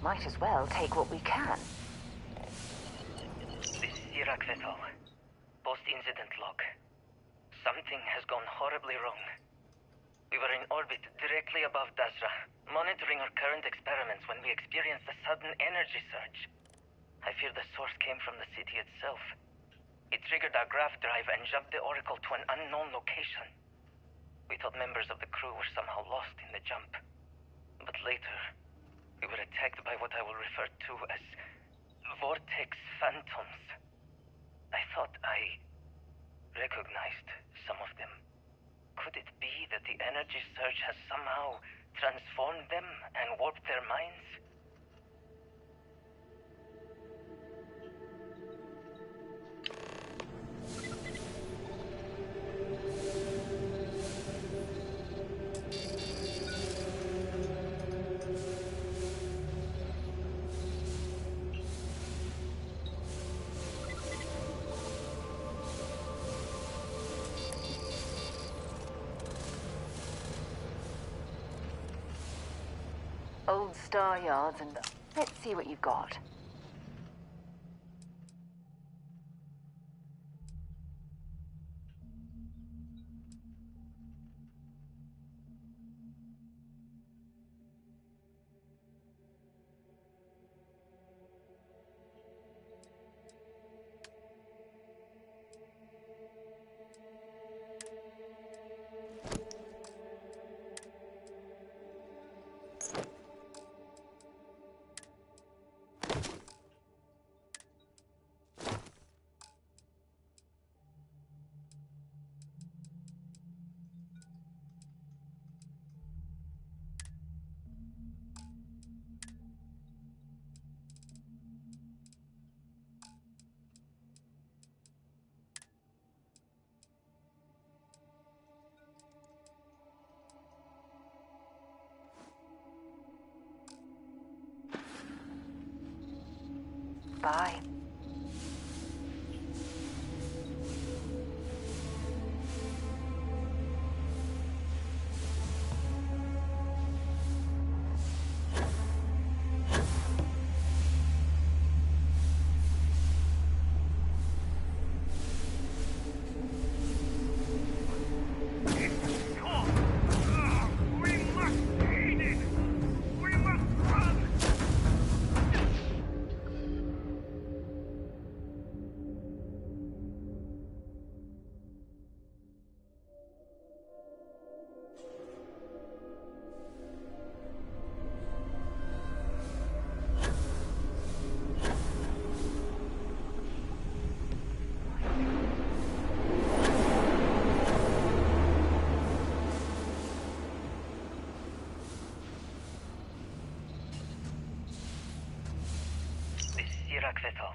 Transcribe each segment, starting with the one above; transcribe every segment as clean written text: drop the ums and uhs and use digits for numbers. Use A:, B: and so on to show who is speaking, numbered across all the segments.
A: Might as well take what we can.
B: This is Iraq Vetal. Post-incident log. Something has gone horribly wrong. We were in orbit directly above Dasra, monitoring our current experiments when we experienced a sudden energy surge. I fear the source came from the city itself. It triggered our grav drive and jumped the Oracle to an unknown location. We thought members of the crew were somehow lost in the jump. But later, we were attacked by what I will refer to as vortex phantoms. I thought I recognized some of them. Could it be that the energy surge has somehow transformed them and warped their minds?
A: Old star yards and... Let's see what you've got. Bye.
B: Iraq Vetal.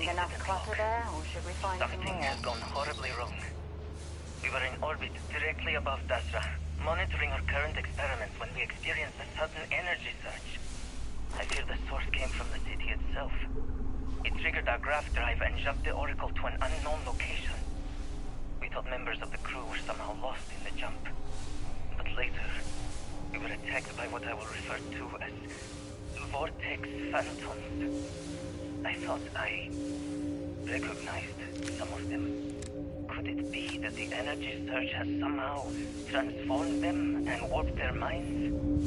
A: enough
B: incident
A: clutter
B: log.
A: there, or should we find some
B: Something
A: more?
B: has gone horribly wrong. We were in orbit directly above Dasra, monitoring our current experiments when we experienced a sudden energy surge. I fear the source came from the city itself. It triggered our graph drive and jumped the Oracle to an unknown location. We thought members of the crew were somehow lost in the jump. But later, we were attacked by what I will refer to as vortex phantoms. I thought I recognized some of them. Could it be that the energy surge has somehow transformed them and warped their minds?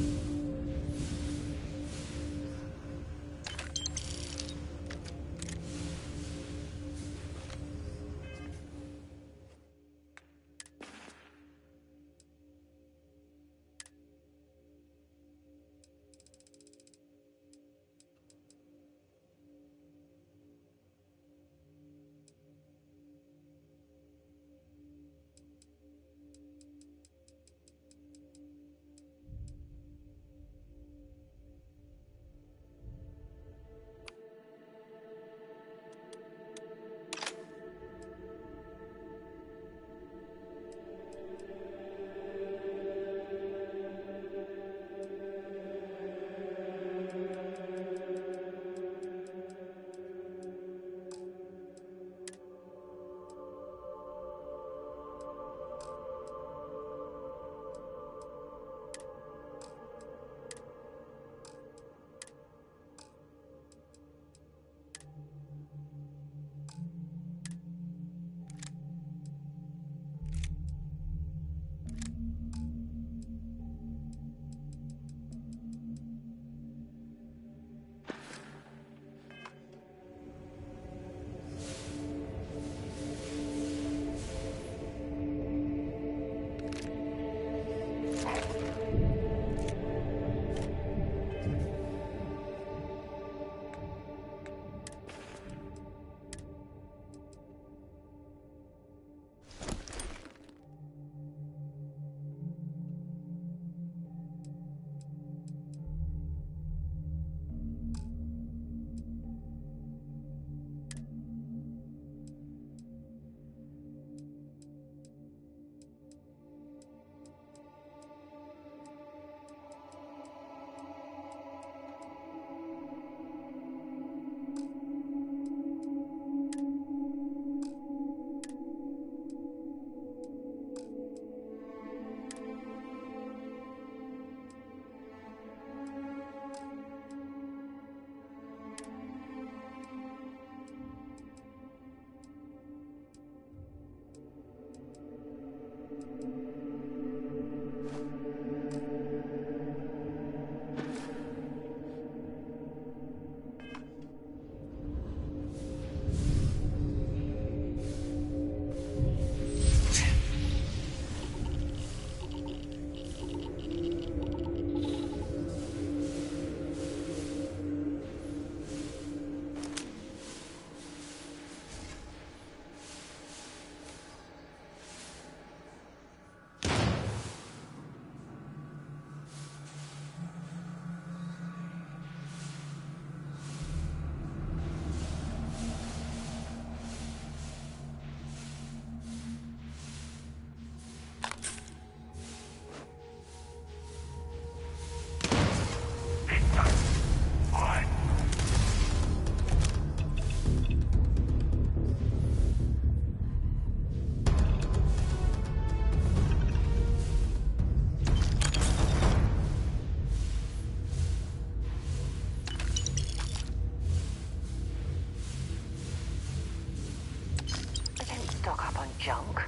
A: junk.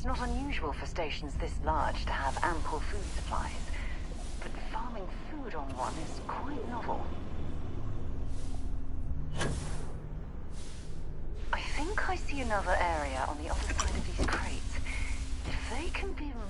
A: It's not unusual for stations this large to have ample food supplies, but far farming food on one is quite novel. I think I see another area on the other side of these crates. If they can be removed...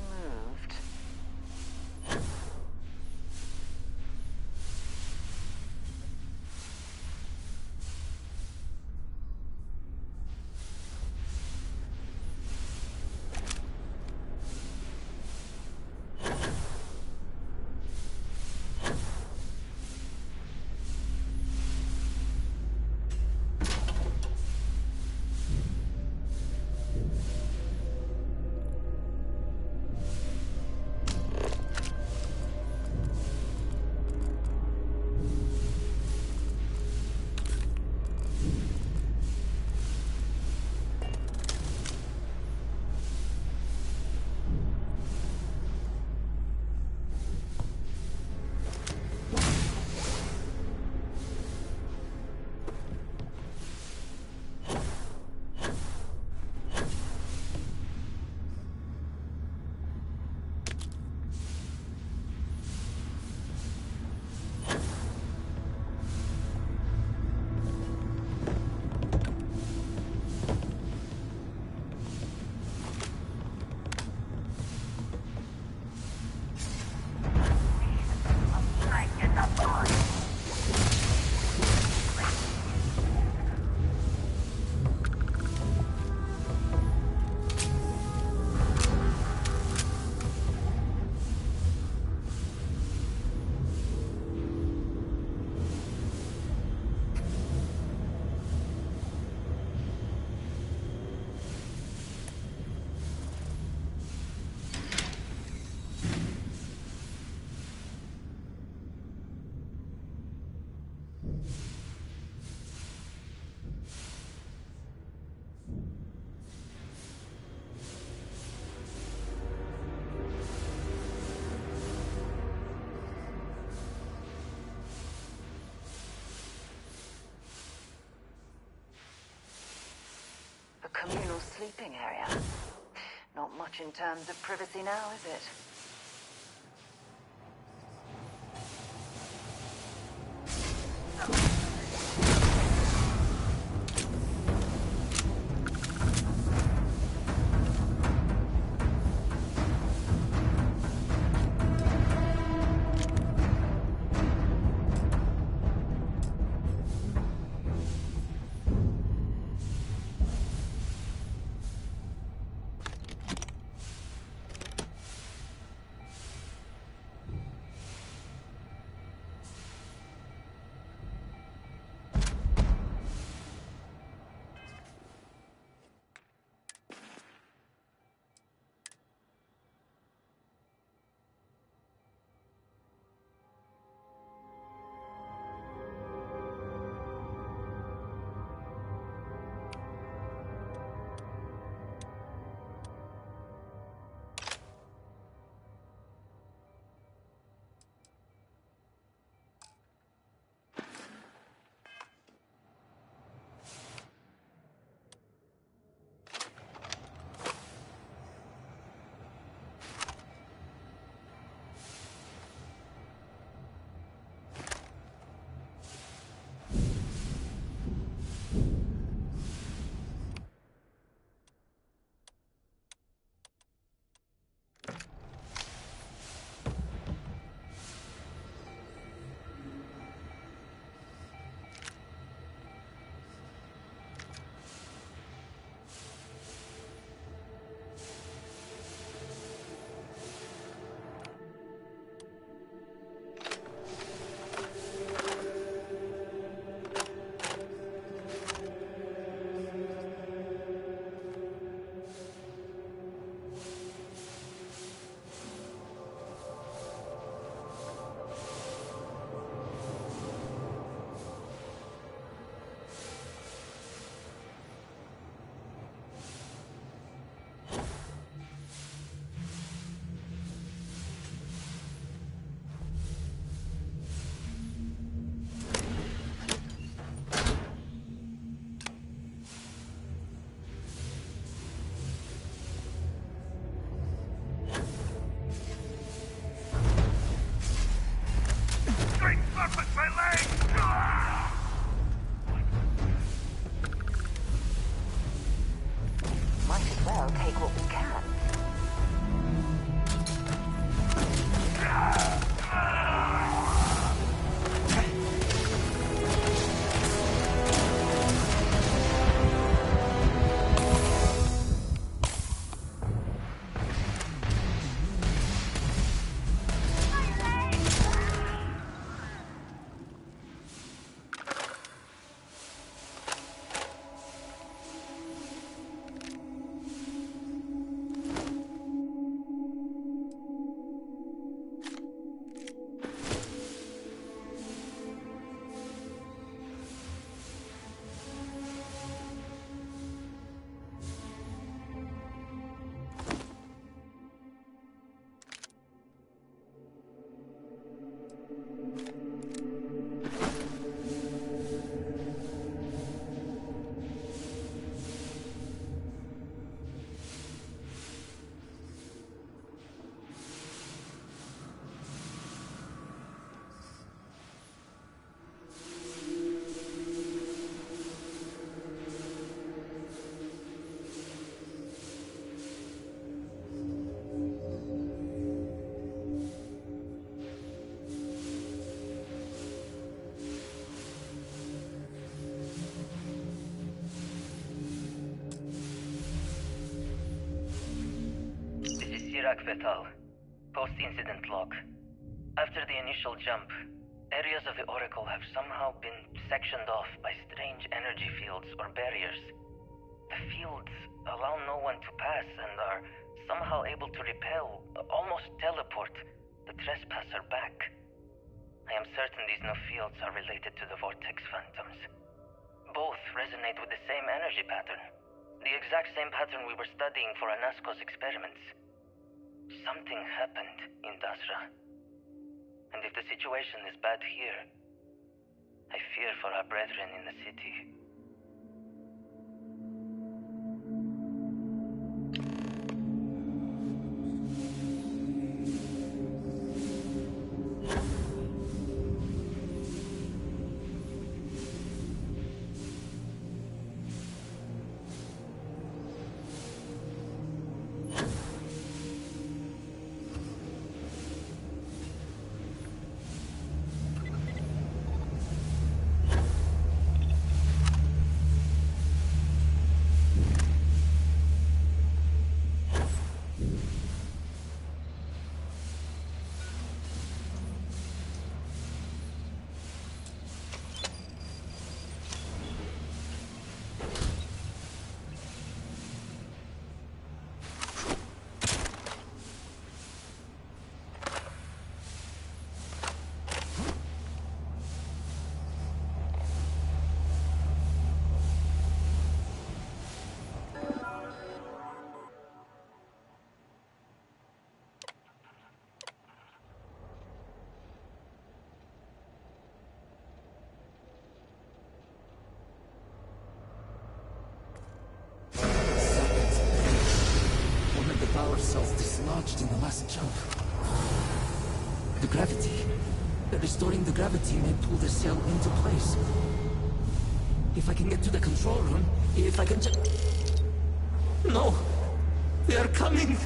A: communal sleeping area. Not much in terms of privacy now, is it? take what we can.
B: Vital. Post-incident log. After the initial jump, areas of the Oracle have somehow been sectioned off by strange energy fields or barriers. The fields allow no one to pass and are somehow able to repel, almost teleport, the trespasser back. I am certain these new fields are related to the Vortex Phantoms. Both resonate with the same energy pattern. The exact same pattern we were studying for Anasco's experiments. Something happened in Dasra. And if the situation is bad here, I fear for our brethren in the city.
C: Power cells dislodged in the last jump. The gravity. Restoring the gravity may pull the cell into place. If I can get to the control room, if I can just... No! They are coming!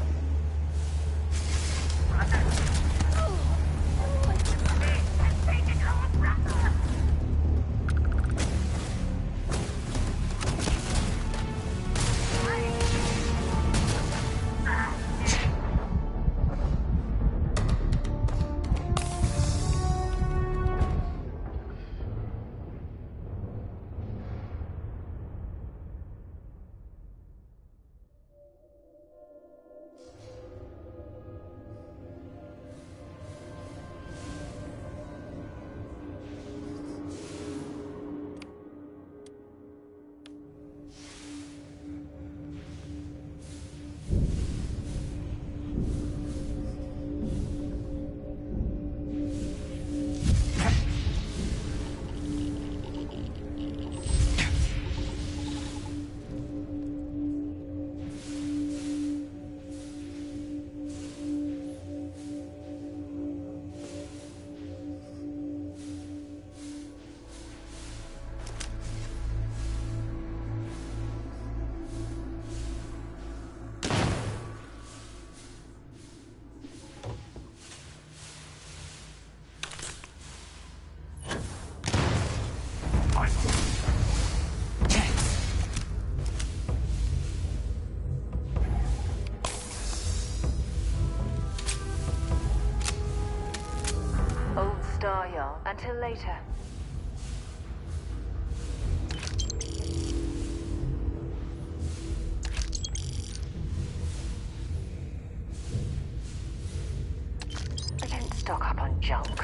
A: junk.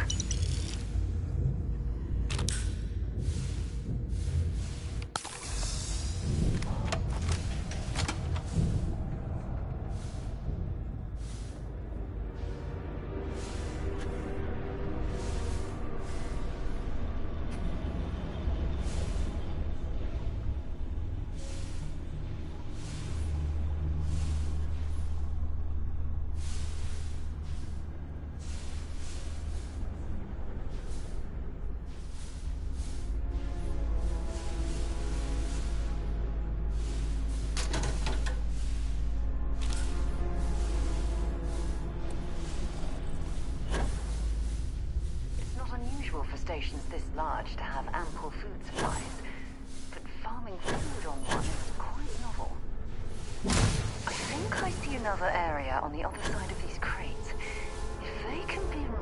A: Unusual for stations this large to have ample food supplies, but farming food on one is quite novel. I think I see another area on the other side of these crates. If they can be removed...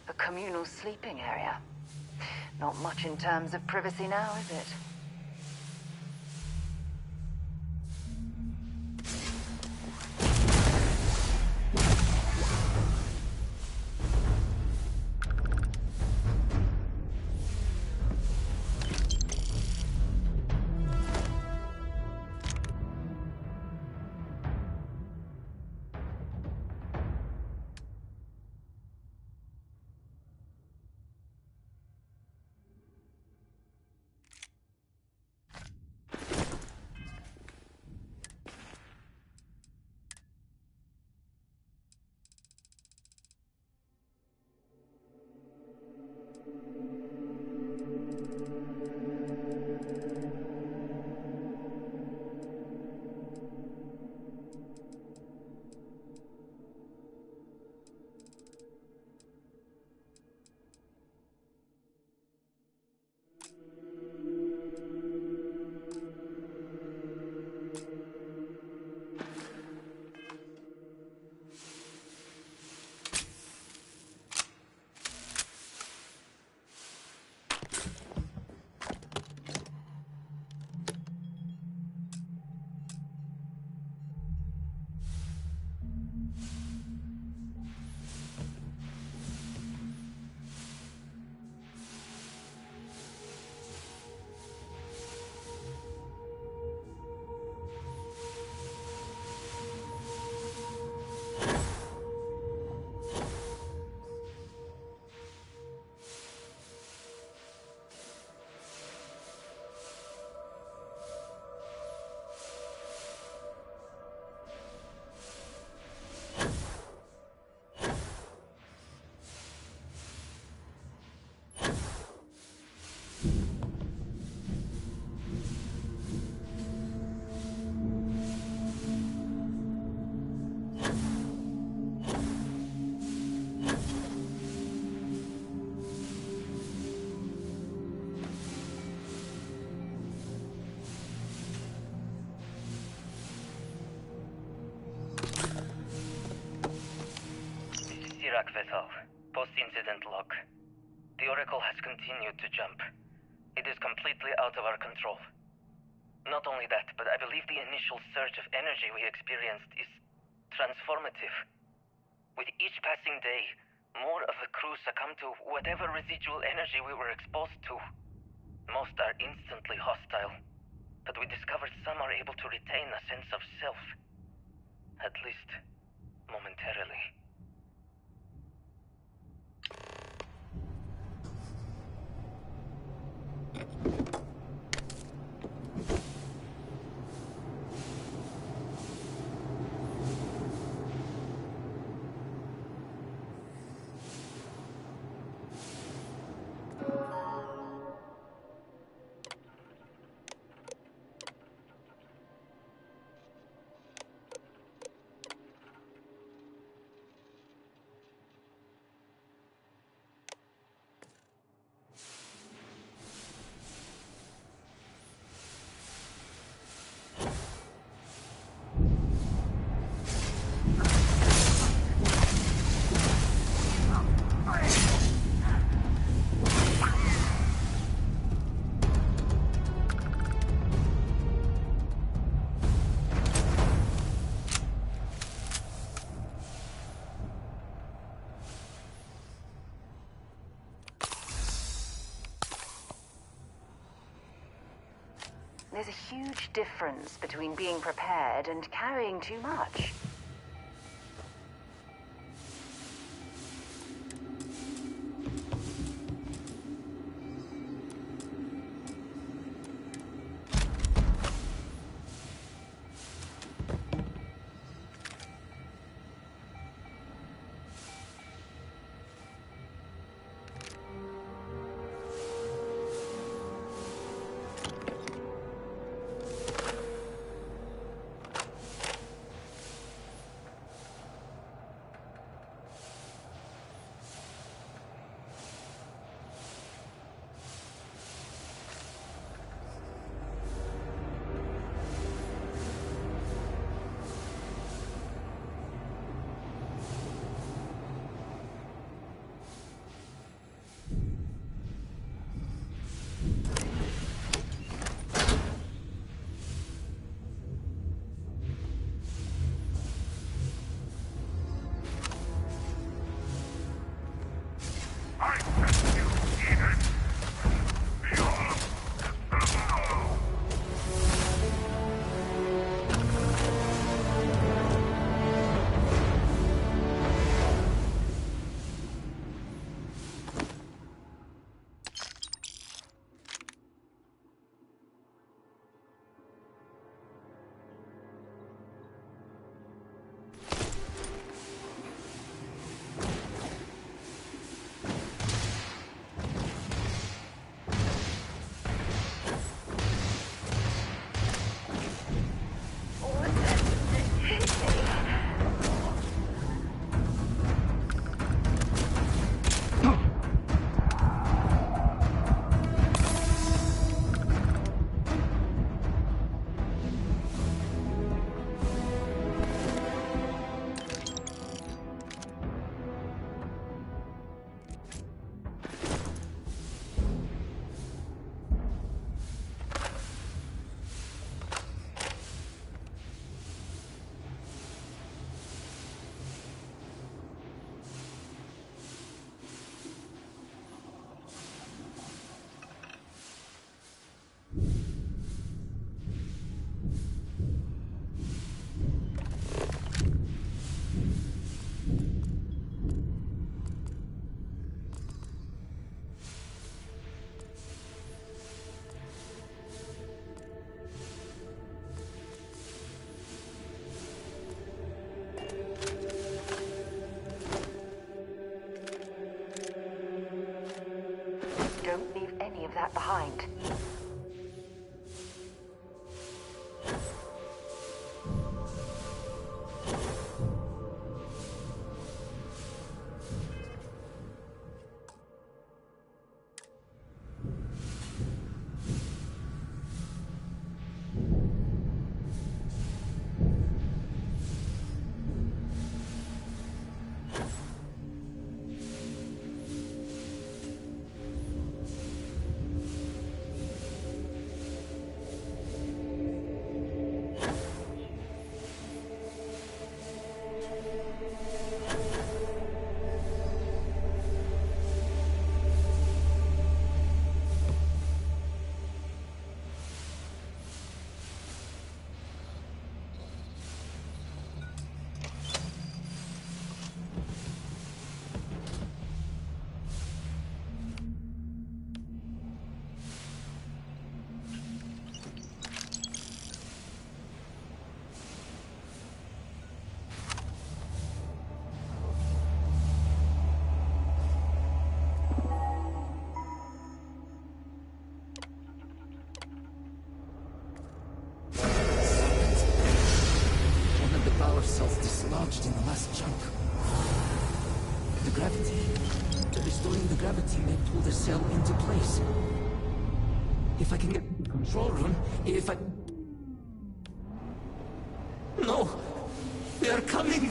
A: A communal sleeping area. Not much in terms of privacy now, is it?
B: post-incident log. The Oracle has continued to jump. It is completely out of our control. Not only that, but I believe the initial surge of energy we experienced is transformative. With each passing day, more of the crew succumb to whatever residual energy we were exposed to. Most are instantly hostile, but we discovered some are able to retain a sense of self. At least, momentarily.
A: There's a huge difference between being prepared and carrying too much. Don't leave any of that behind.
C: the gravity may pull the cell into place. If I can get to the control room, if I... No! They are coming!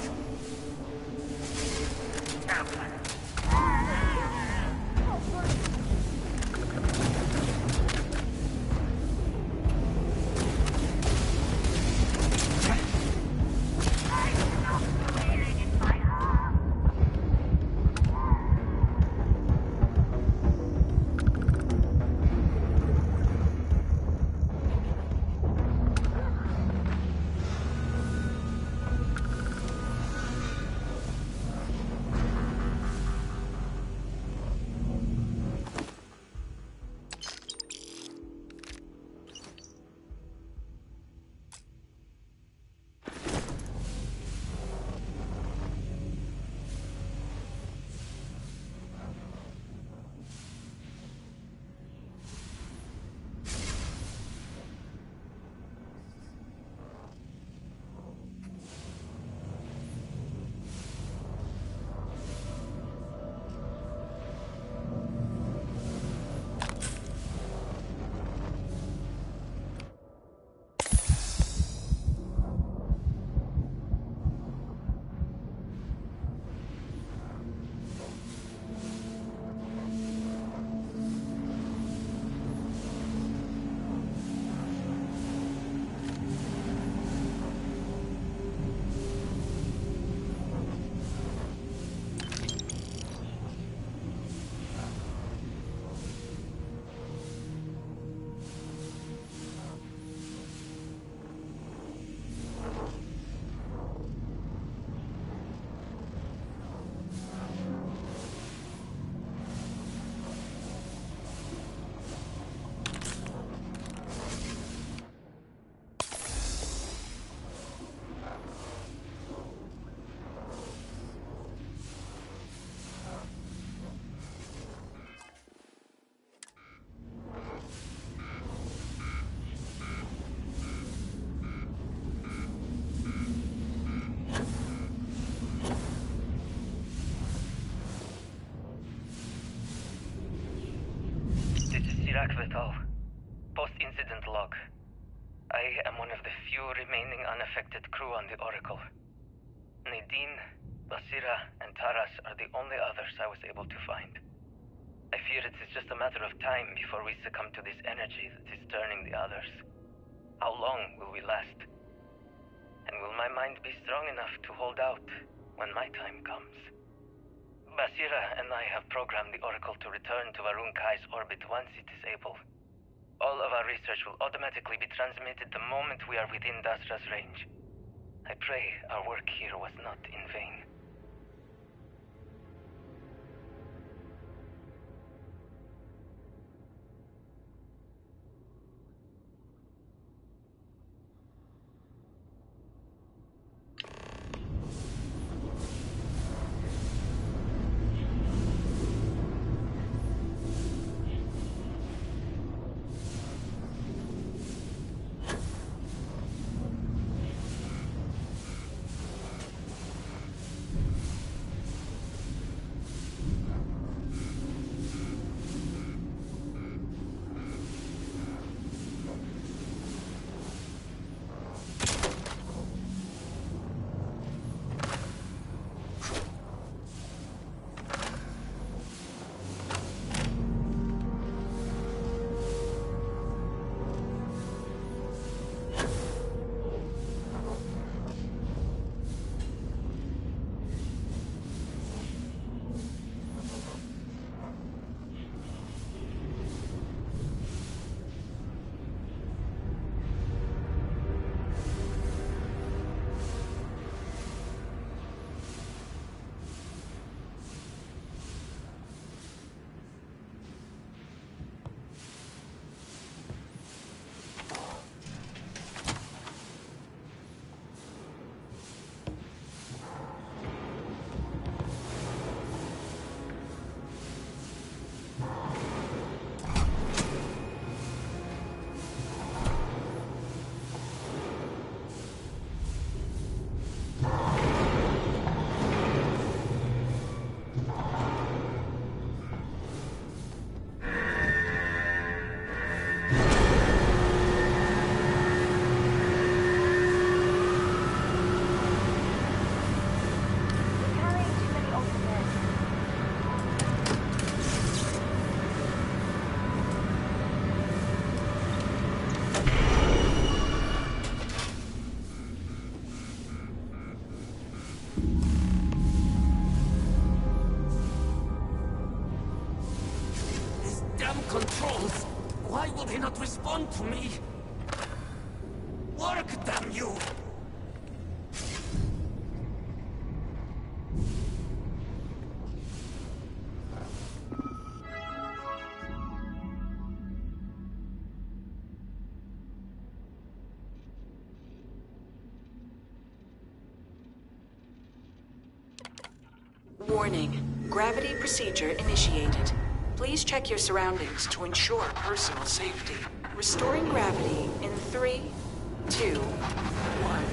B: Post-incident log. I am one of the few remaining unaffected crew on the Oracle. Nadine, Basira, and Taras are the only others I was able to find. I fear it is just a matter of time before we succumb to this energy that is turning the others. How long will we last? And will my mind be strong enough to hold out when my time comes? Basira and I have programmed the Oracle to return to Varun Kai's orbit once it is able. All of our research will automatically be transmitted the moment we are within Dasra's range. I pray our work here was not in vain.
C: damn controls! Why will they not respond to me? Work, damn you!
D: Warning. Gravity procedure initiated. Please check your surroundings to ensure personal safety. Restoring gravity in 3, 2, 1.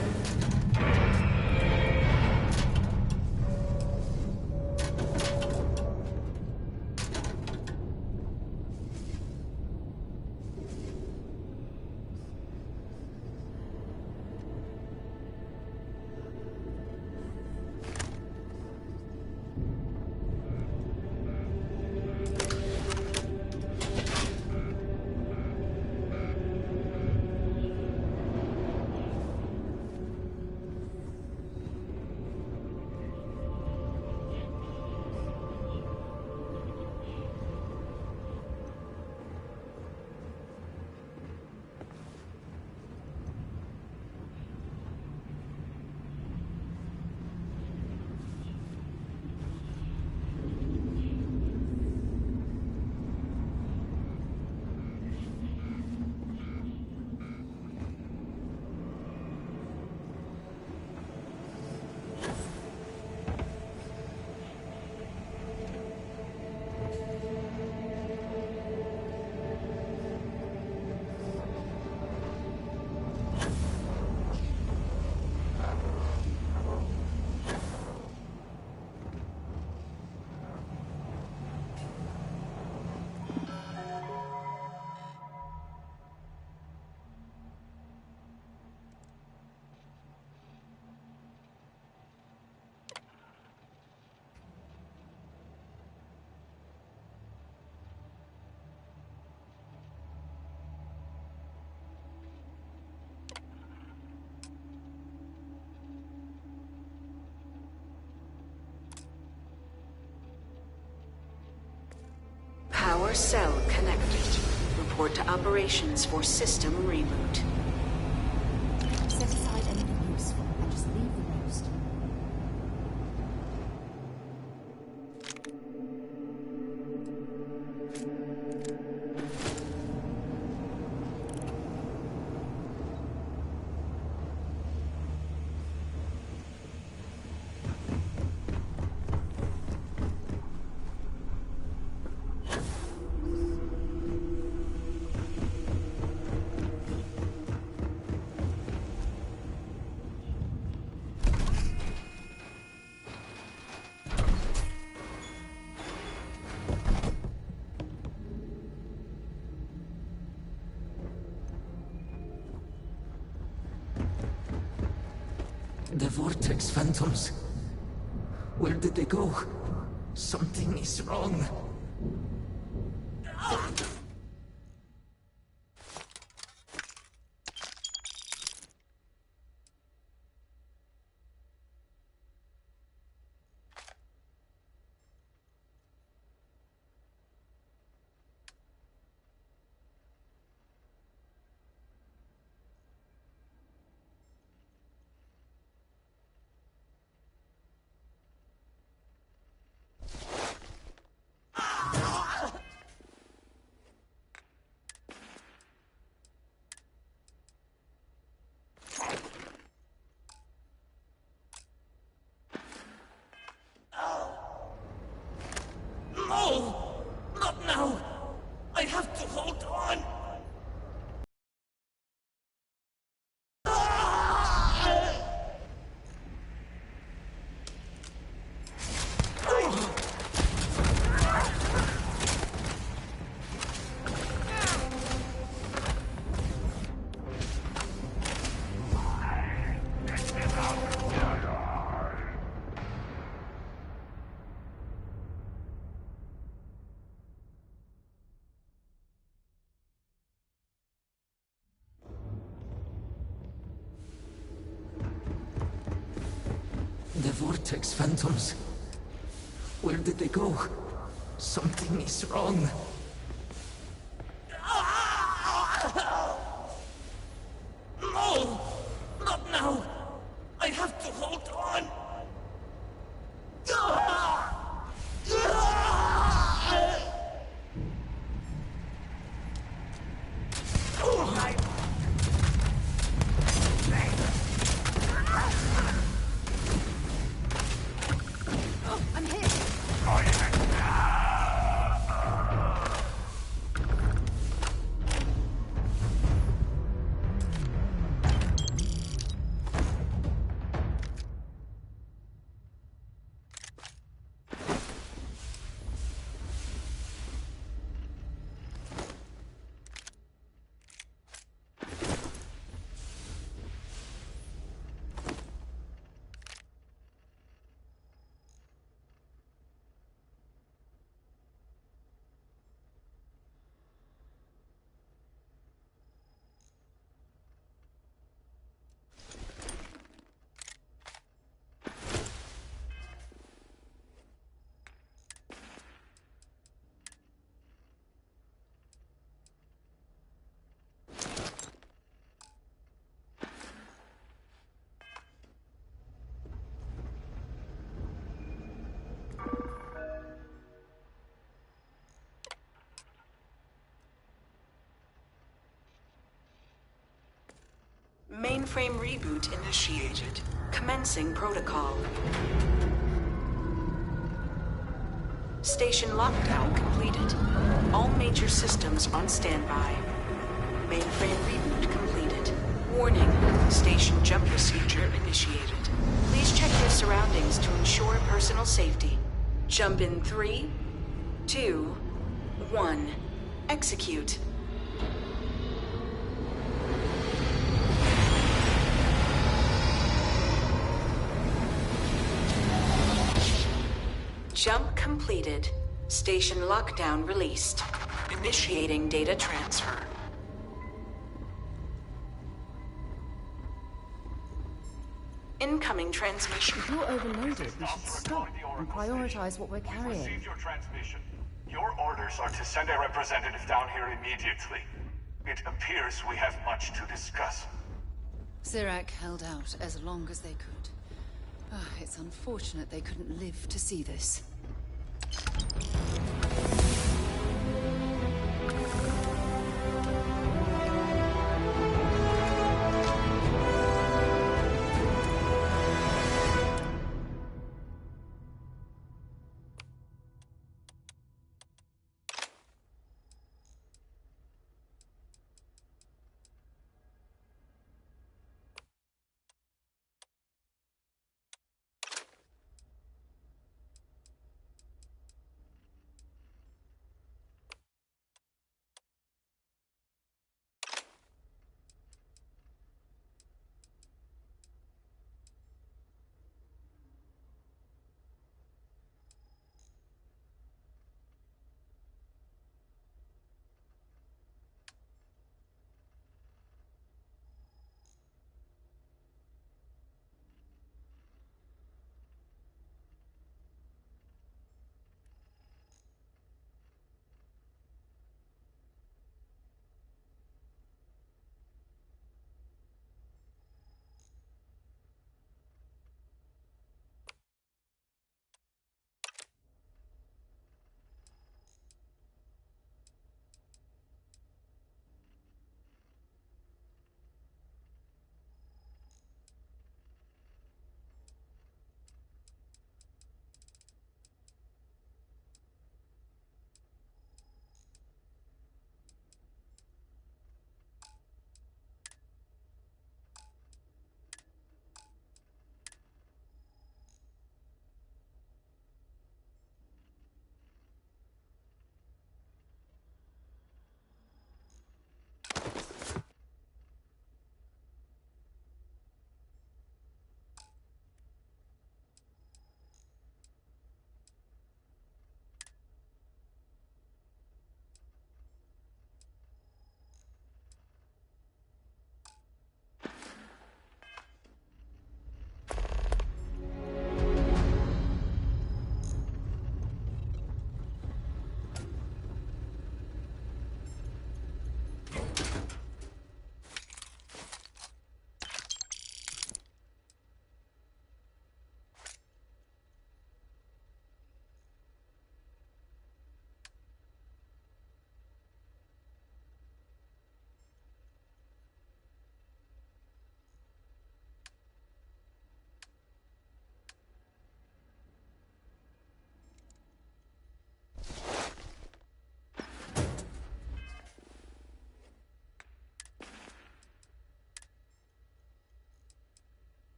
D: Power cell connected. Report to operations for system reboot.
E: Set aside anything useful and just leave the rest.
C: The Vortex Phantoms. Where did they go? Something is wrong. No! Not now! I have to hold on! The Vortex Phantoms. Where did they go? Something is wrong.
D: Mainframe reboot initiated. Commencing protocol. Station lockdown completed. All major systems on standby. Mainframe reboot completed. Warning, station jump procedure initiated. Please check your surroundings to ensure personal safety. Jump in 3, 2, 1. Execute. Jump completed. Station lockdown released. Initiating data transfer. Incoming transmission.
E: If you're overloaded, we should stop and prioritize what we're
F: We've
E: carrying.
F: received your transmission. Your orders are to send a representative down here immediately. It appears we have much to discuss.
G: Sirac held out as long as they could. It's unfortunate they couldn't live to see this.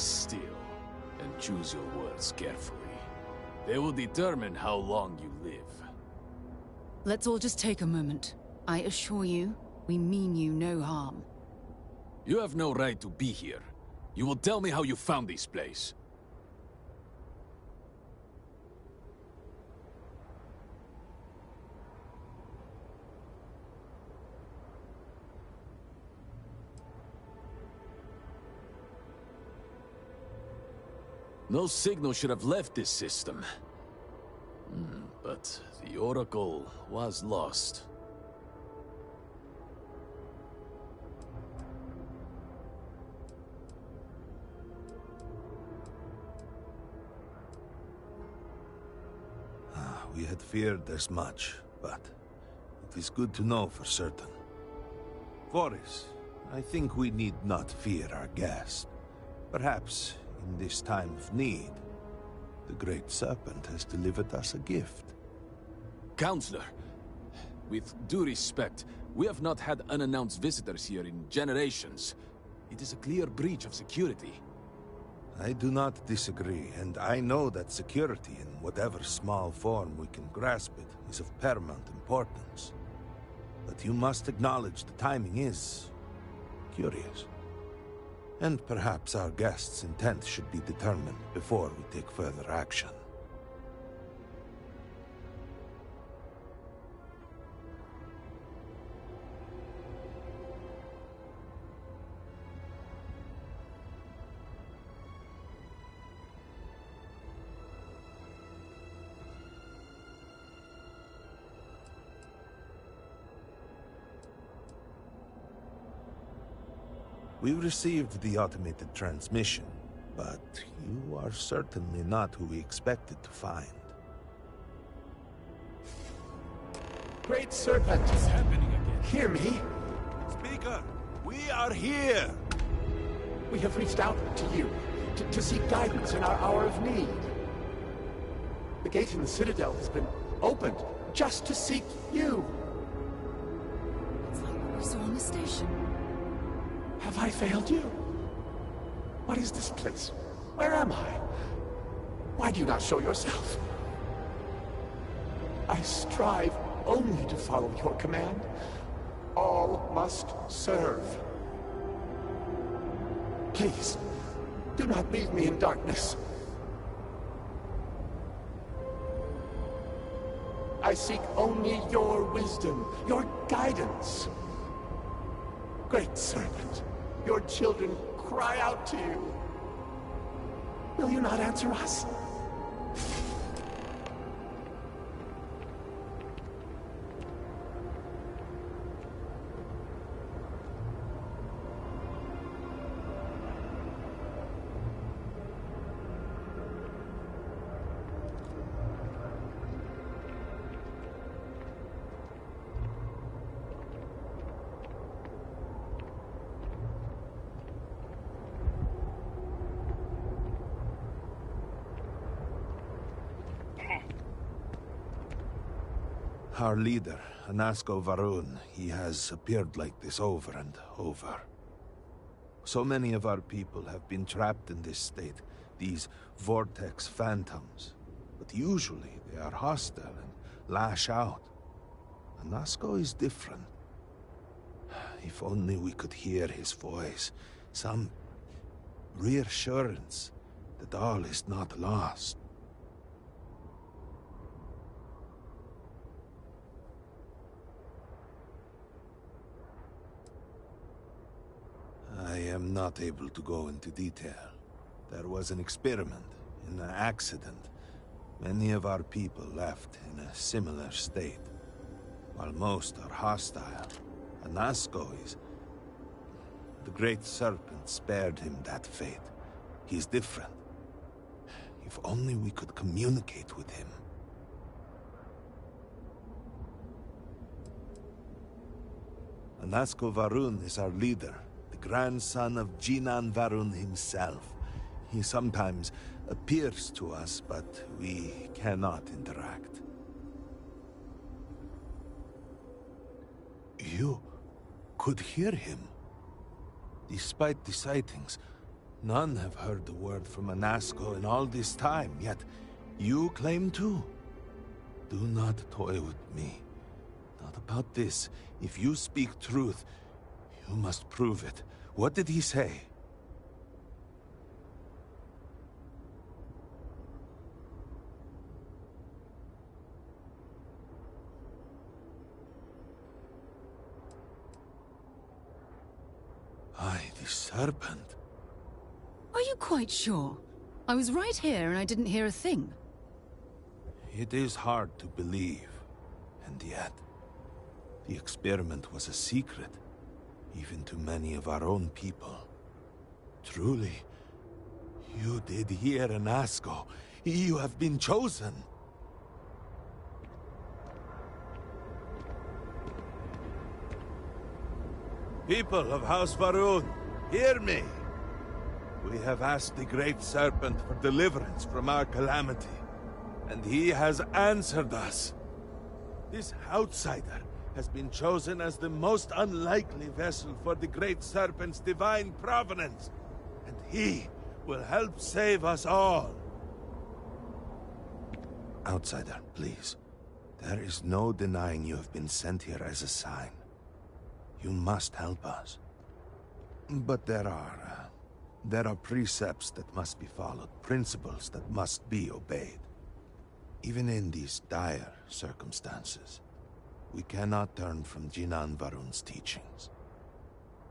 H: still and choose your words carefully. They will determine how long you live.
G: Let's all just take a moment. I assure you, we mean you no harm.
H: You have no right to be here. You will tell me how you found this place. No signal should have left this system. But the Oracle was lost.
I: We had feared as much, but it is good to know for certain. Voris, I think we need not fear our guest. Perhaps, in this time of need, the Great Serpent has delivered us a gift.
H: Counselor, with due respect, we have not had unannounced visitors here in generations. It is a clear breach of security.
I: I do not disagree, and I know that security, in whatever small form we can grasp it, is of paramount importance. But you must acknowledge the timing is curious. And perhaps our guest's intent should be determined before we take further action. We received the automated transmission, but you are certainly not who we expected to find.
J: Great Serpent! What's happening again? Hear me?
I: Speaker, we are here!
J: We have reached out to you, to seek guidance in our hour of need. The gate in the Citadel has been opened just to seek you.
G: It's like what we saw on the station.
J: Have I failed you? What is this place? Where am I? Why do you not show yourself? I strive only to follow your command. All must serve. Please, do not leave me in darkness. I seek only your wisdom, your guidance. Great Serpent, your children cry out to you. Will you not answer us?
I: Our leader, Anasko Varun, he has appeared like this over and over. So many of our people have been trapped in this state, these vortex phantoms. But usually they are hostile and lash out. Anasko is different. If only we could hear his voice, some reassurance that all is not lost. I am not able to go into detail. There was an experiment, an accident. Many of our people left in a similar state. While most are hostile, Anasko is... The Great Serpent spared him that fate. He's different. If only we could communicate with him. Anasko Varun is our leader. Grandson of Jinan Varun himself. He sometimes appears to us, but we cannot interact. You could hear him. Despite the sightings, None have heard the word from Anasco in all this time, yet you claim to. Do not toy with me. Not about this. If you speak truth, you must prove it. What did he say? The serpent.
G: Are you quite sure? I was right here and I didn't hear a thing.
I: It is hard to believe, and yet, the experiment was a secret, even to many of our own people. Truly, you did hear Anasco. You have been chosen. People of House Varun, hear me. We have asked the Great Serpent for deliverance from our calamity, and he has answered us. This outsider has been chosen as the most unlikely vessel for the Great Serpent's divine providence, and he will help save us all. Outsider, please. There is no denying you have been sent here as a sign. You must help us. But there are precepts that must be followed, principles that must be obeyed. Even in these dire circumstances, we cannot turn from Jinan Varun's teachings.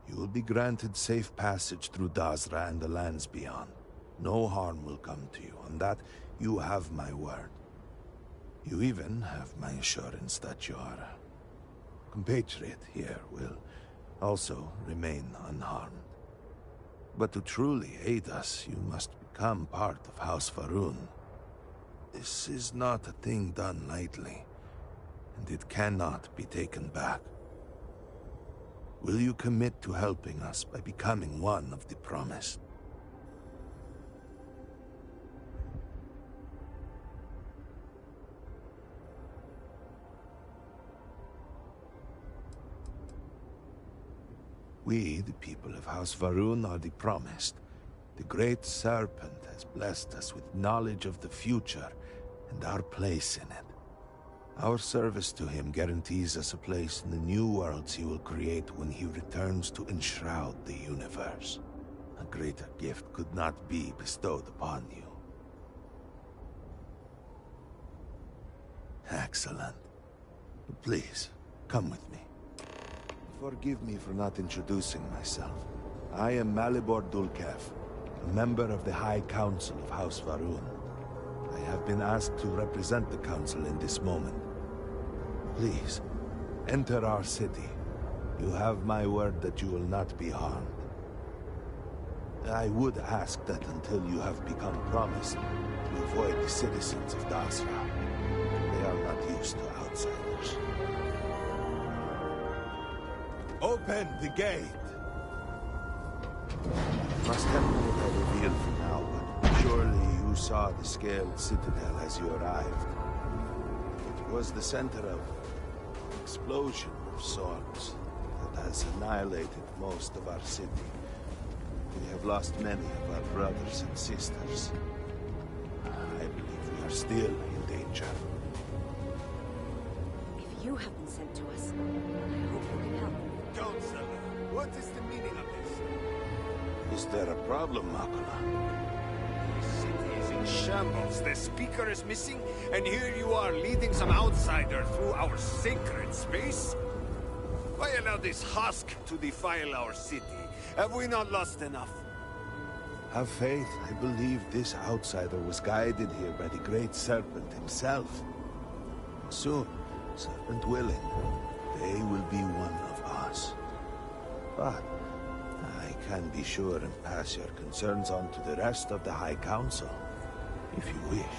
I: You will be granted safe passage through Dazra and the lands beyond. No harm will come to you. On that, you have my word. You even have my assurance that your compatriot here will also remain unharmed. But to truly aid us, you must become part of House Varun. This is not a thing done lightly, and it cannot be taken back. Will you commit to helping us by becoming one of the promised? We, the people of House Varun, are the promised. The Great Serpent has blessed us with knowledge of the future and our place in it. Our service to him guarantees us a place in the new worlds he will create when he returns to enshroud the universe. A greater gift could not be bestowed upon you. Excellent. Please, come with me. Forgive me for not introducing myself. I am Malibor Dulkev, a member of the High Council of House Varun. I have been asked to represent the Council in this moment. Please, enter our city. You have my word that you will not be harmed. I would ask that until you have become promised, you avoid the citizens of Dazra. They are not used to outsiders. Open the gate! Must have more I reveal for now, but surely you saw the scaled citadel as you arrived. It was the center of explosion of sorts that has annihilated most of our city. We have lost many of our brothers and sisters. I believe we are still in danger.
E: If you have been sent to us, I hope you can help.
I: Counselor, what is the meaning of this? Is there a problem, Makula?
K: The city is in shambles. The speaker is missing, and here you are leading some outsider through our sacred space? Why allow this husk to defile our city? Have we not lost enough?
I: Have faith. I believe this outsider was guided here by the Great Serpent himself. Soon, Serpent willing, they will be one of us. But I can be sure and pass your concerns on to the rest of the High Council, if you wish.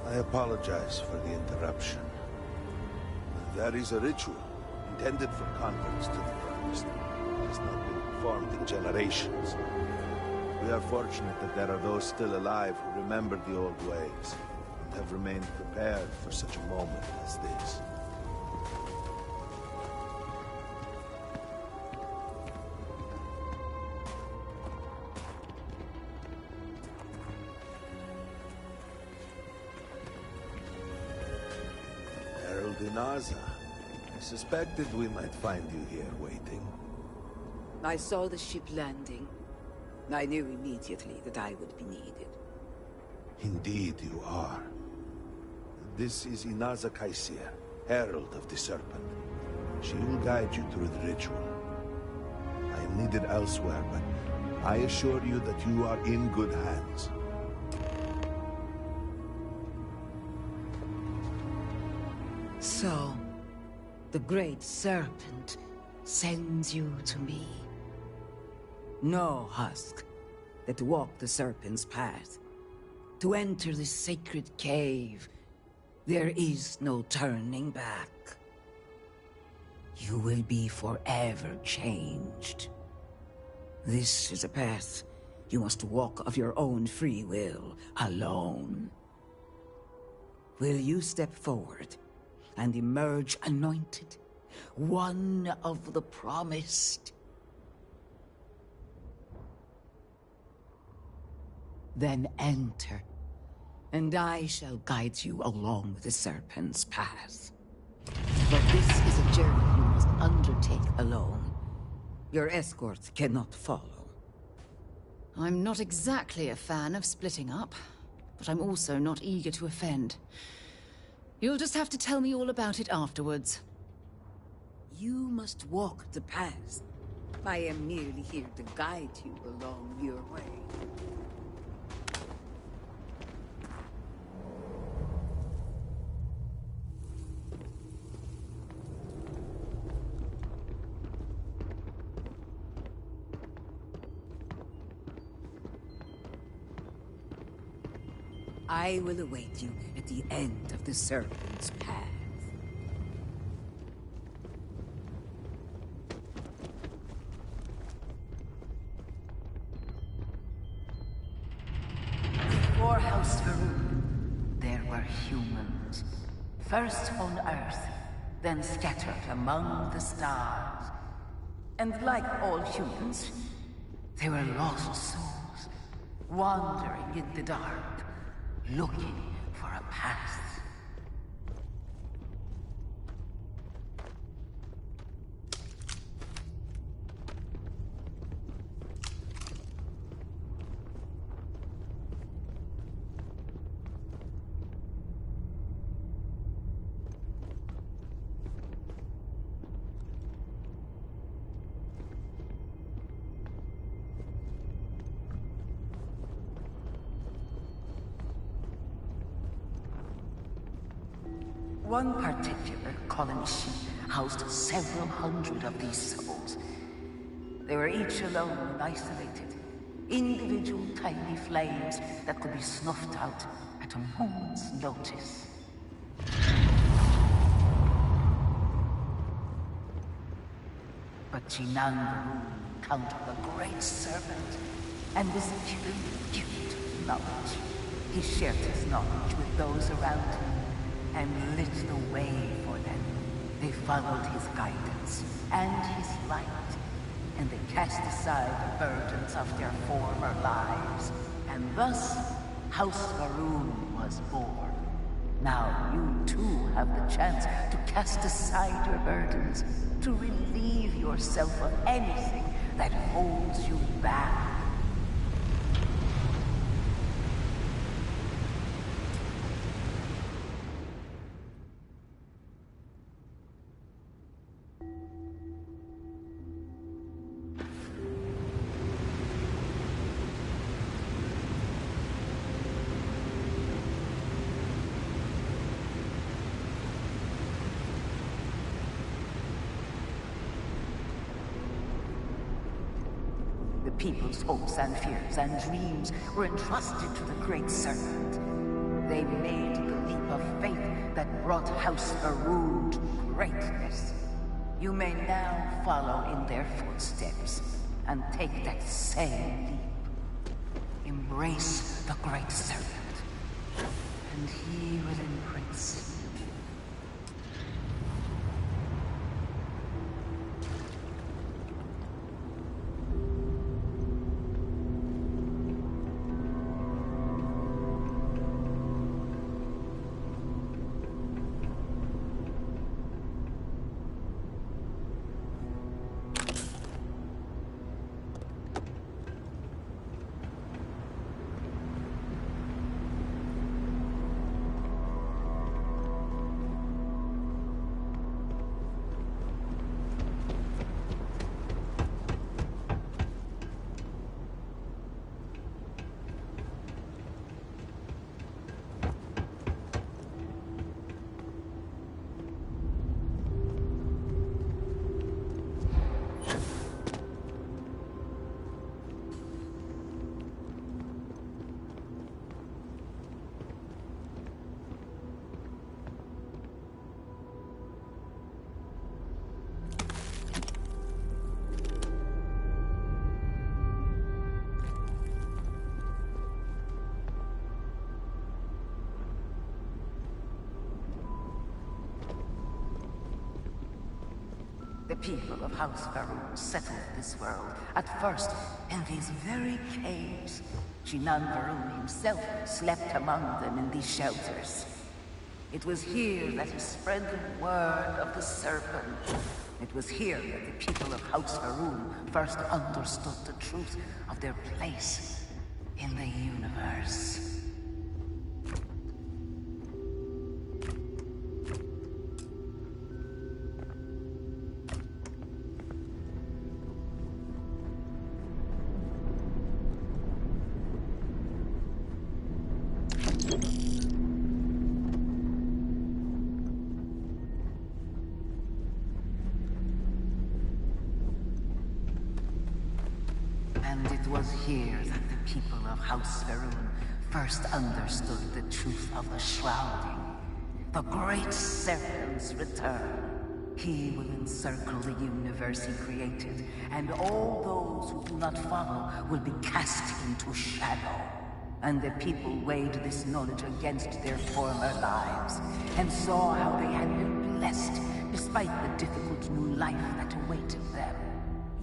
I: I apologize for the interruption. There is a ritual intended for converts to the promised. It has not been performed in generations. We are fortunate that there are those still alive who remember the old ways and have remained prepared for such a moment as this. Inaza. I suspected we might find you here waiting.
L: I saw the ship landing. I knew immediately that I would be needed.
I: Indeed you are. This is Inaza Kaisir, Herald of the Serpent. She will guide you through the ritual. I am needed elsewhere, but I assure you that you are in good hands.
L: So, the Great Serpent sends you to me. Know, Husk, that to walk the Serpent's path, to enter the sacred cave, there is no turning back. You will be forever changed. This is a path you must walk of your own free will, alone. Will you step forward and emerge anointed, one of the promised? Then enter, and I shall guide you along the Serpent's path. But this is a journey you must undertake alone. Your escort cannot follow.
G: I'm not exactly a fan of splitting up, but I'm also not eager to offend. You'll just have to tell me all about it afterwards.
L: You must walk the path. I am merely here to guide you along your way. I will await you at the end of the Serpent's path. Before House Varun, there were humans. First on Earth, then scattered among the stars. And like all humans, they were lost souls, wandering in the dark, looking for a path. One particular colony ship housed several hundred of these souls. They were each alone and isolated, individual tiny flames that could be snuffed out at a moment's notice. But Jinan Varun encountered the Great Serpent and was given the gift of knowledge. He shared his knowledge with those around him and lit the way for them. They followed his guidance and his light, and they cast aside the burdens of their former lives. And thus, House Varun was born. Now you too have the chance to cast aside your burdens, to relieve yourself of anything that holds you back. People's hopes and fears and dreams were entrusted to the Great Serpent. They made the leap of faith that brought House Varun to greatness. You may now follow in their footsteps and take that same leap. Embrace the Great Serpent, and he will embrace you. people of House Farouk settled this world, at first in these very caves. Shinan Varun himself slept among them in these shelters. It was here that he spread the word of the serpent. It was here that the people of House Farouk first understood the truth of their place in the universe. And it was here that the people of House Farouk first understood the truth of the shrouding. The great serpent's return. He will encircle the universe he created, and all those who do not follow will be cast into shadow. And the people weighed this knowledge against their former lives, and saw how they had been blessed despite the difficult new life that awaited them.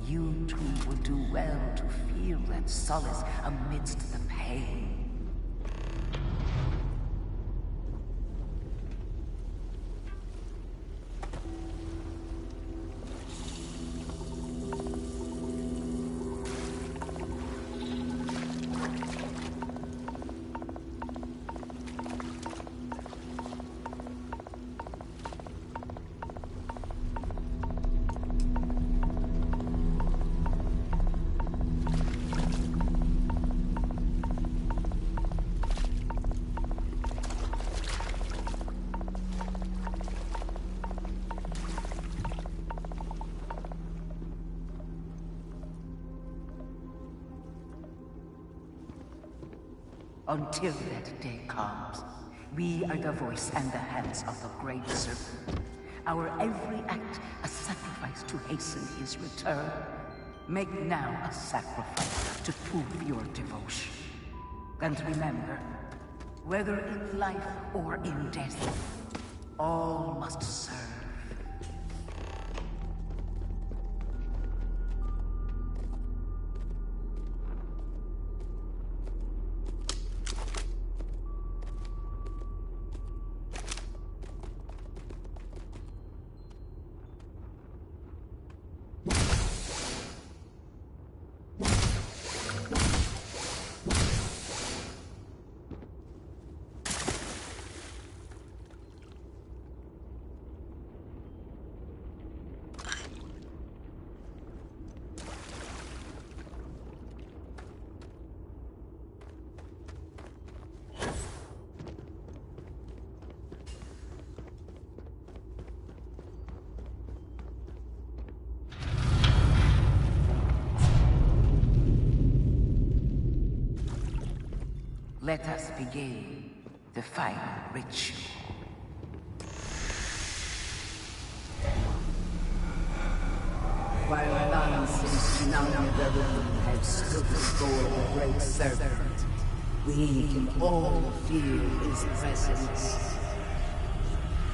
L: You too would do well to feel that solace amidst the pain. Until that day comes, we are the voice and the hands of the Great Serpent. Our every act a sacrifice to hasten his return. Make now a sacrifice to prove your devotion. And remember, whether in life or in death, all must serve. Let us begin the final ritual. While none since none of the room had stood before the Great Serpent, we can all feel his presence.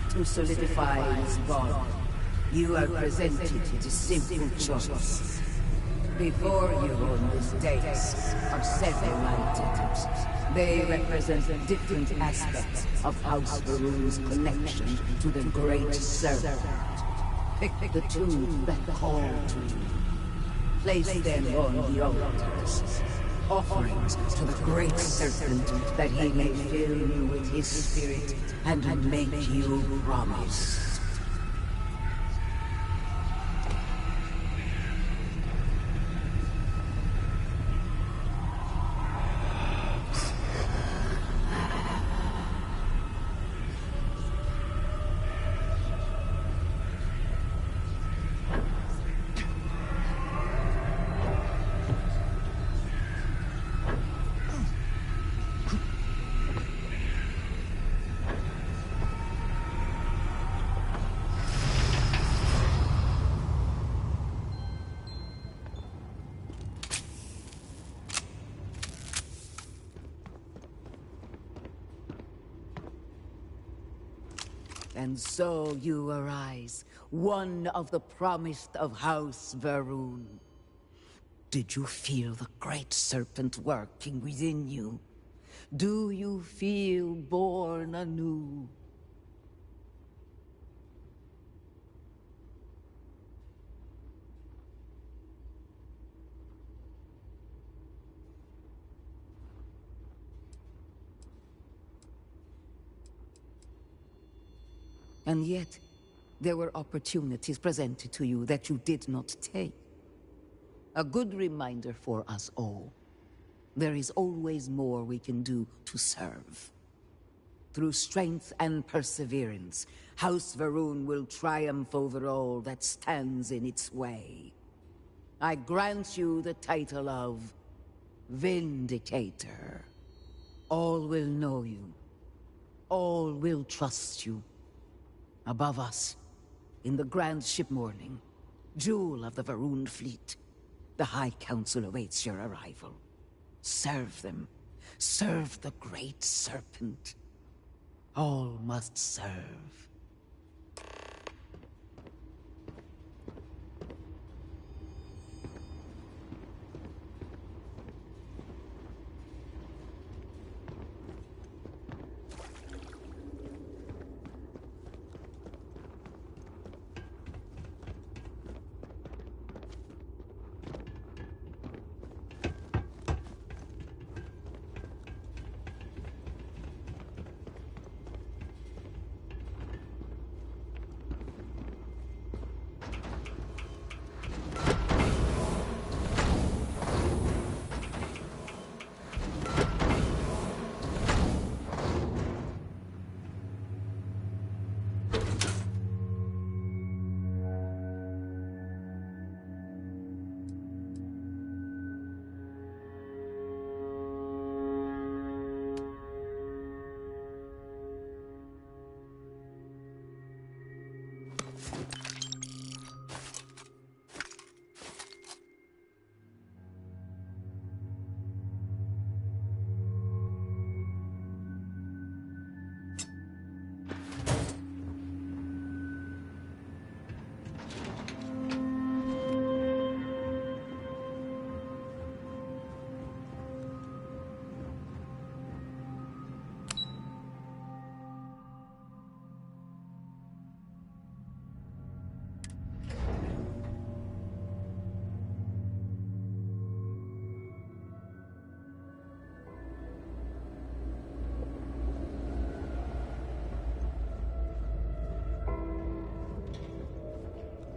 L: To solidify his bond, you are presented with a simple choice. Before you on this dais are several items. They represent different aspects of House Farouk's connection to the Great Serpent. Pick the two that call to you. Place them on the altars. Offerings to the Great Serpent that he may fill you with his spirit and make you promise. And so you arise, one of the promised of House Varun. Did you feel the great serpent working within you? Do you feel born anew? And yet, there were opportunities presented to you that you did not take. A good reminder for us all. There is always more we can do to serve. Through strength and perseverance, House Varun will triumph over all that stands in its way. I grant you the title of Vindicator. All will know you. All will trust you. Above us, in the grand ship morning, jewel of the Varun fleet, the High Council awaits your arrival. Serve them. Serve the great serpent. All must serve.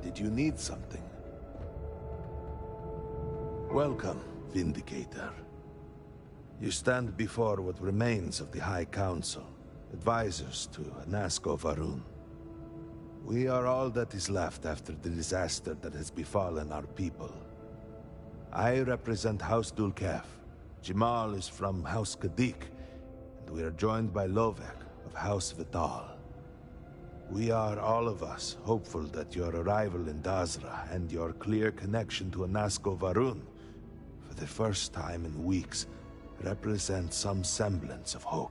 I: Did you need something? Welcome, Vindicator. You stand before what remains of the High Council, advisors to Nasko Varun. We are all that is left after the disaster that has befallen our people. I represent House Dulkef. Jamal is from House Kadik, and we are joined by Lovek of House Vital. We are, all of us, hopeful that your arrival in Dazra and your clear connection to Nasko Varun, for the first time in weeks, represent some semblance of hope.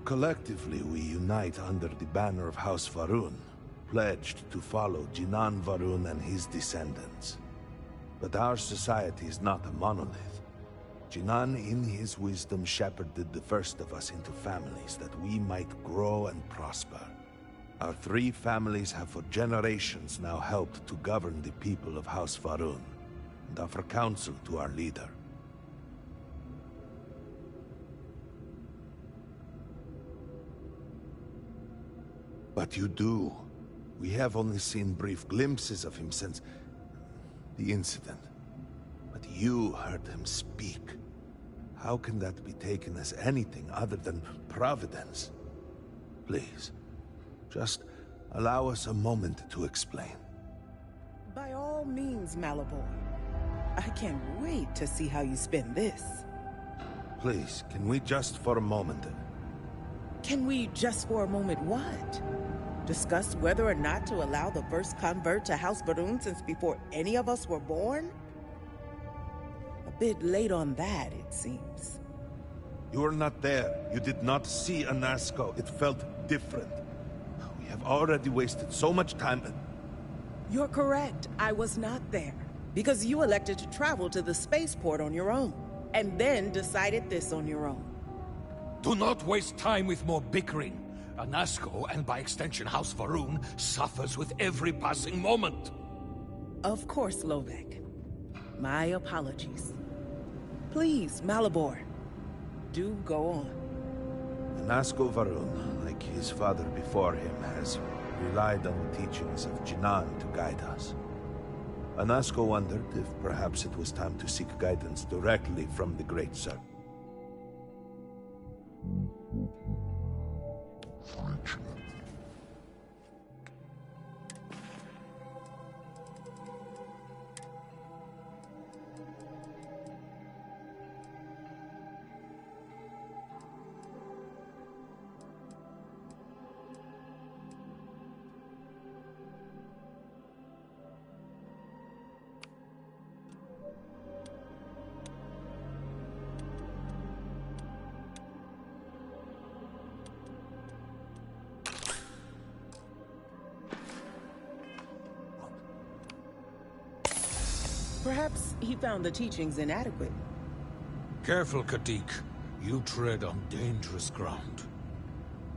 I: Collectively, we unite under the banner of House Varun, pledged to follow Jinan Varun and his descendants. But our society is not a monolith. Jinan, in his wisdom, shepherded the first of us into families that we might grow and prosper. Our 3 families have for generations now helped to govern the people of House Varun, and offer counsel to our leader. But you do. We have only seen brief glimpses of him since the incident. But you heard him speak. How can that be taken as anything other than providence? Please, just allow us a moment to explain.
M: By all means, Malabor. I can't wait to see how you spin this.
I: Please, can we just for a moment...
M: Can we just for a moment what? Discuss whether or not to allow the first convert to House Varun since before any of us were born? A bit late on that, it seems.
I: You were not there. You did not see Anasco. It felt different. We have already wasted so much time.
M: You're correct. I was not there. Because you elected to travel to the spaceport on your own. And then decided this on your own.
J: Do not waste time with more bickering. Anasco, and by extension House Varun, suffers with every passing moment.
M: Of course, Lovek. My apologies. Please, Malabor. Do go on.
I: Anasco Varun, like his father before him, has relied on the teachings of Jinan to guide us. Anasco wondered if perhaps it was time to seek guidance directly from the Great Serpent.
M: Perhaps he found the teachings inadequate.
J: Careful, Kadik. You tread on dangerous ground.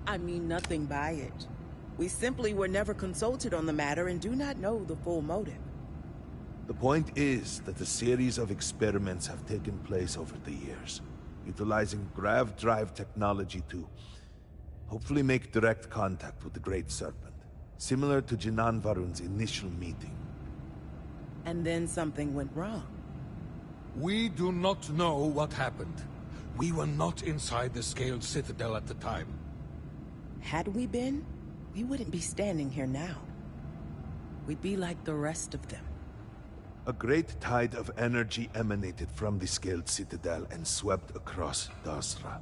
M: I mean nothing by it. We simply were never consulted on the matter and do not know the full motive.
I: The point is that a series of experiments have taken place over the years, utilizing grav drive technology to hopefully make direct contact with the Great Serpent, similar to Jinan Varun's initial meeting.
M: And then something went wrong.
J: We do not know what happened. We were not inside the Scaled Citadel at the time.
M: Had we been, we wouldn't be standing here now. We'd be like the rest of them.
I: A great tide of energy emanated from the Scaled Citadel and swept across Dasra.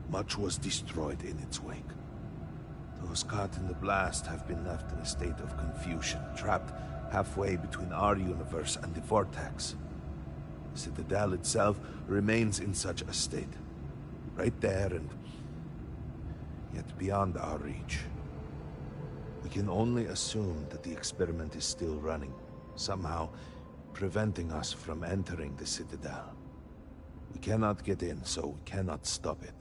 I: Much was destroyed in its wake. Those caught in the blast have been left in a state of confusion, trapped halfway between our universe and the Vortex. The Citadel itself remains in such a state. Right there and yet beyond our reach. We can only assume that the experiment is still running, somehow preventing us from entering the Citadel. We cannot get in, so we cannot stop it.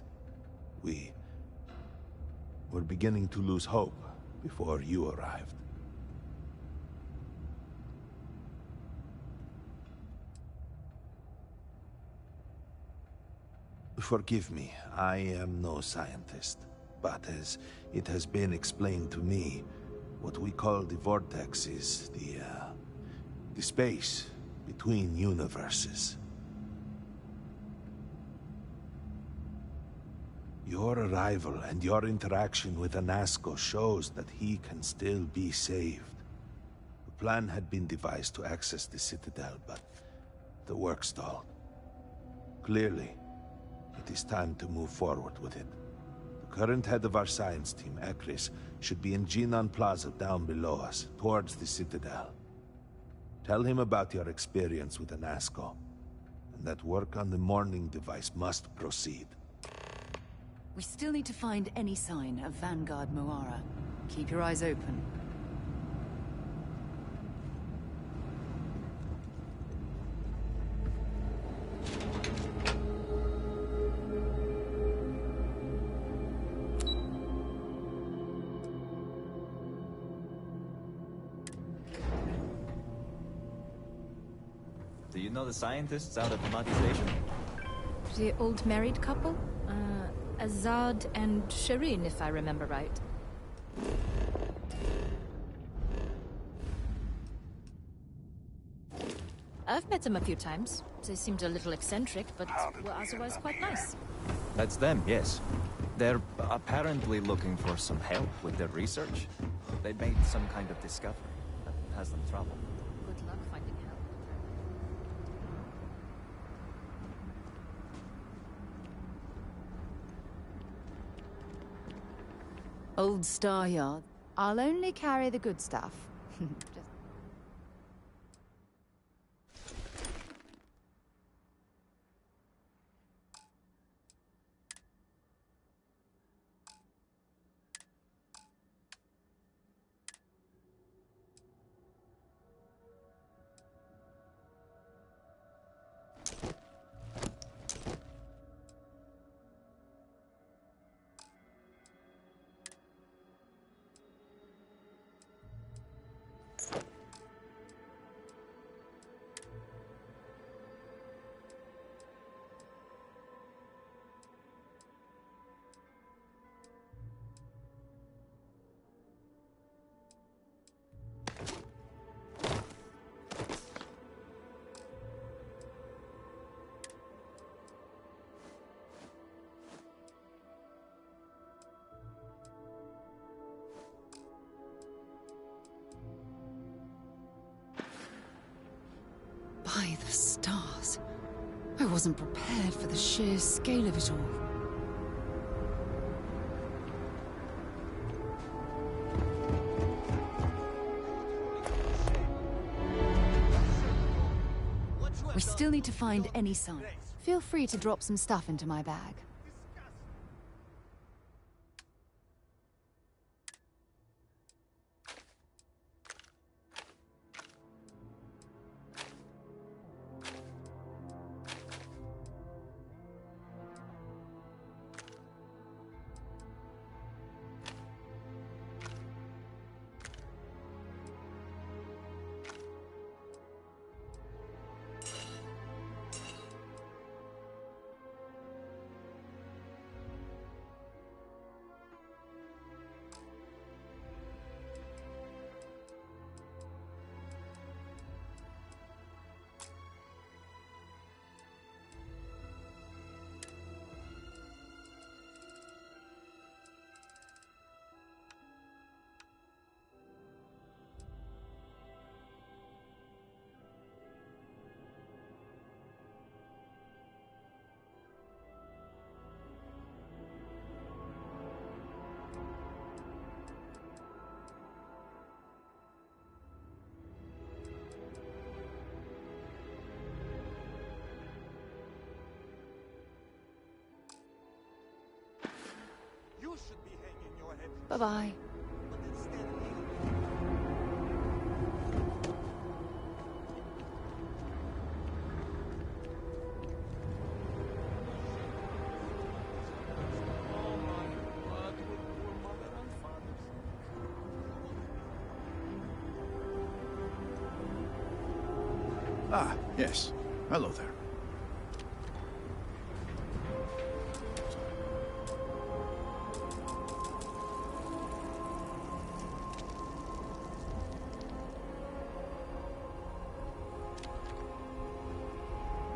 I: We're beginning to lose hope before you arrived. Forgive me, I am no scientist, but as it has been explained to me, what we call the Vortex is the space between universes. Your arrival and your interaction with Anasco shows that he can still be saved. The plan had been devised to access the Citadel, but the work stalled. Clearly, it is time to move forward with it. The current head of our science team, Ekris, should be in Jinan Plaza down below us, towards the Citadel. Tell him about your experience with Anasco, and that work on the morning device must proceed.
G: We still need to find any sign of Vanguard Moara. Keep your eyes open.
N: Do you know the scientists out at the Mati station?
O: The old married couple? Azad and Shireen, if I remember right. I've met them a few times. They seemed a little eccentric, but were otherwise quite nice.
N: That's them, yes. They're apparently looking for some help with their research. They made some kind of discovery that has them trouble.
O: Good luck finding help.
G: Old Star Yard.
E: I'll only carry the good stuff. Just...
G: By the stars. I wasn't prepared for the sheer scale of it all. We still need to find any sign.
E: Feel free to drop some stuff into my bag.
K: You should be hanging your head.
G: Bye-bye.
P: Ah, yes. Hello there.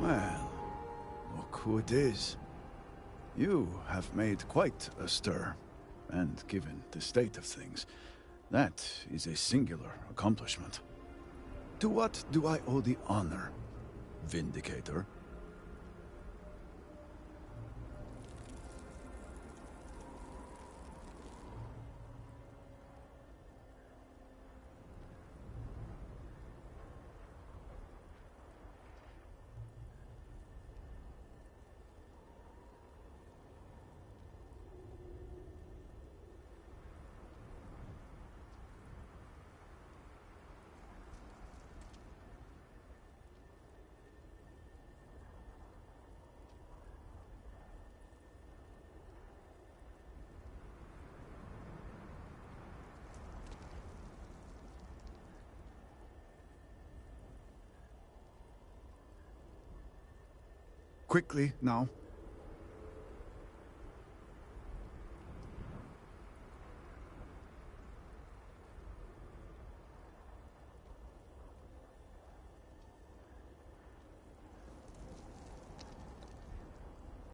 P: Well, look who it is. You have made quite a stir, and given the state of things, that is a singular accomplishment. To what do I owe the honor, Vindicator? Quickly, now.